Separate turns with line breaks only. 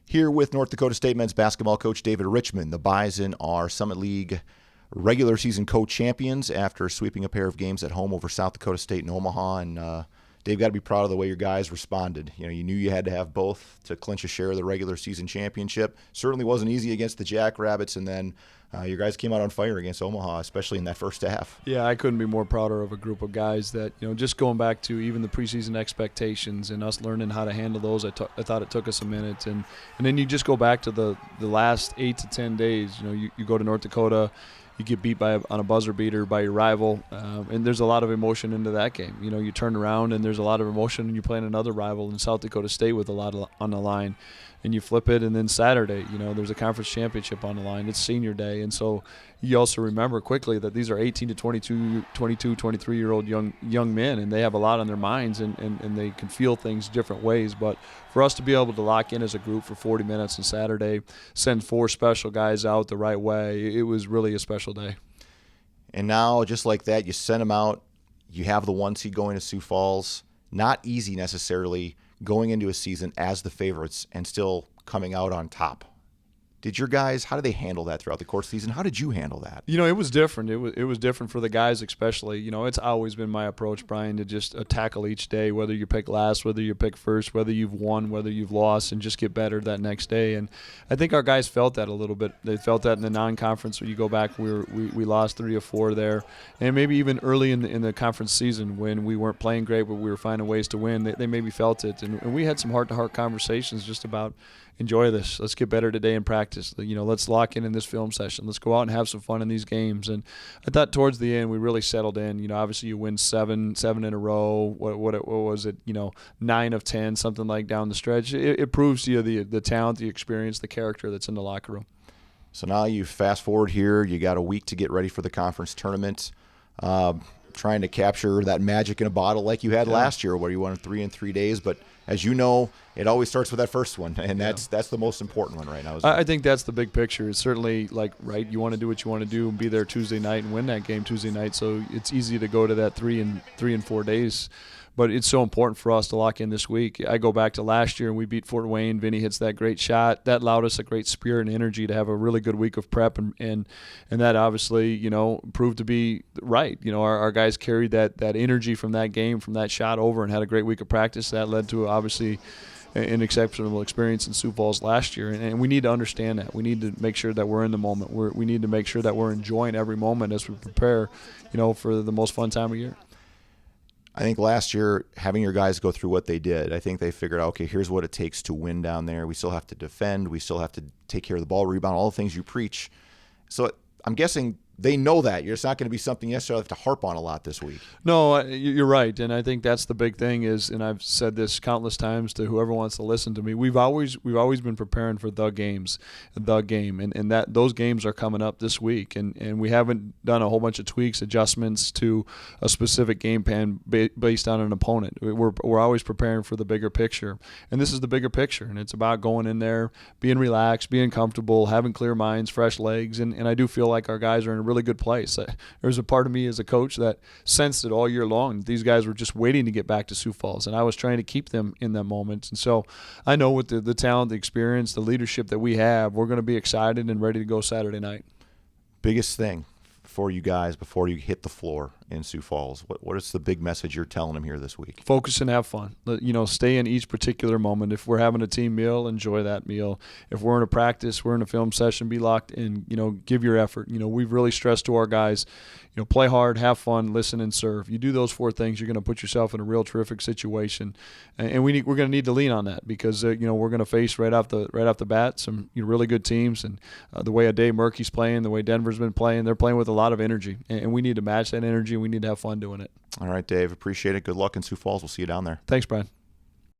Here with North Dakota State men's basketball coach David Richman. The Bison are Summit League regular season co-champions after sweeping a pair of games at home over South Dakota State and Omaha. And Dave, got to be proud of the way your guys responded. You know, you knew you had to have both to clinch a share of the regular season championship. Certainly wasn't easy against the Jackrabbits, and then your guys came out on fire against Omaha, especially in that first half.
Yeah, I couldn't be more prouder of a group of guys that, you know, just going back to even the preseason expectations and us learning how to handle those. I thought it took us a minute. And then you just go back to the last 8 to 10 days. You know, you go to North Dakota, you get beat on a buzzer beater by your rival, and there's a lot of emotion into that game. You know, you turn around and there's a lot of emotion, and you're playing another rival in South Dakota State with a lot on the line, and you flip it, and then Saturday, you know, there's a conference championship on the line. It's senior day, and so you also remember quickly that these are 18 to 22, 23-year-old young men, and they have a lot on their minds, and they can feel things different ways. But for us to be able to lock in as a group for 40 minutes on Saturday, send 4 special guys out the right way, it was really a special day.
And now, just like that, you send them out. You have the 1 seed going to Sioux Falls. Not easy necessarily going into a season as the favorites and still coming out on top. Did your guys, how did they handle that throughout the course of the season? How did you handle that?
You know, it was different. It was different for the guys especially. You know, it's always been my approach, Brian, to just tackle each day, whether you pick last, whether you pick first, whether you've won, whether you've lost, and just get better that next day. And I think our guys felt that a little bit. They felt that in the non-conference. When you go back, we lost 3 or 4 there. And maybe even early in the conference season when we weren't playing great but we were finding ways to win, they maybe felt it. And we had some heart-to-heart conversations just about, enjoy this. Let's get better today in practice. You know, let's lock in this film session. Let's go out and have some fun in these games. And I thought towards the end we really settled in. You know, obviously you win seven in a row. What was it? You know, 9 of 10, something like down the stretch. It proves to you the talent, the experience, the character that's in the locker room.
So now you fast forward here. You got a week to get ready for the conference tournament. Trying to capture that magic in a bottle like you had last year where you won 3 in 3 days. But as you know, it always starts with that first one, and that's the most important one right now.
I think that's the big picture. It's certainly you want to do what you want to do and be there Tuesday night and win that game Tuesday night, so it's easy to go to that 3 in 4 days. But it's so important for us to lock in this week. I go back to last year and we beat Fort Wayne. Vinny hits that great shot. That allowed us a great spirit and energy to have a really good week of prep, and that obviously, you know, proved to be right. You know, our guys carried that energy from that game, from that shot over, and had a great week of practice. That led to obviously an exceptional experience in Sioux Falls last year, and we need to understand that. We need to make sure that we're in the moment. We need to make sure that we're enjoying every moment as we prepare, you know, for the most fun time of year.
I think last year, having your guys go through what they did, I think they figured out, okay, here's what it takes to win down there. We still have to defend. We still have to take care of the ball, rebound, all the things you preach. So I'm guessing they know that. It's not going to be something you necessarily have to harp on a lot this week.
No, you're right, and I think that's the big thing is, and I've said this countless times to whoever wants to listen to me, we've always been preparing for the game, and that those games are coming up this week, and we haven't done a whole bunch of tweaks, adjustments to a specific game plan based on an opponent. We're always preparing for the bigger picture, and this is the bigger picture, and it's about going in there, being relaxed, being comfortable, having clear minds, fresh legs, and I do feel like our guys are in a really good place. There's a part of me as a coach that sensed it all year long. These guys were just waiting to get back to Sioux Falls, and I was trying to keep them in that moment. And so I know with the talent, the experience, the leadership that we have, we're going to be excited and ready to go Saturday night.
Biggest thing for you guys before you hit the floor in Sioux Falls? What is the big message you're telling them here this week?
Focus and have fun. You know, stay in each particular moment. If we're having a team meal, enjoy that meal. If we're in a practice, we're in a film session, be locked in, you know, give your effort. You know, we've really stressed to our guys, you know, play hard, have fun, listen, and serve. You do those 4 things, you're going to put yourself in a real terrific situation. And we're going to need to lean on that because, you know, we're going to face right off the bat some really good teams. And the way Dave Murky's playing, the way Denver's been playing, they're playing with a lot of energy. And we need to match that energy. We need to have fun doing it.
All right, Dave. Appreciate it. Good luck in Sioux Falls. We'll see you down there.
Thanks, Brian.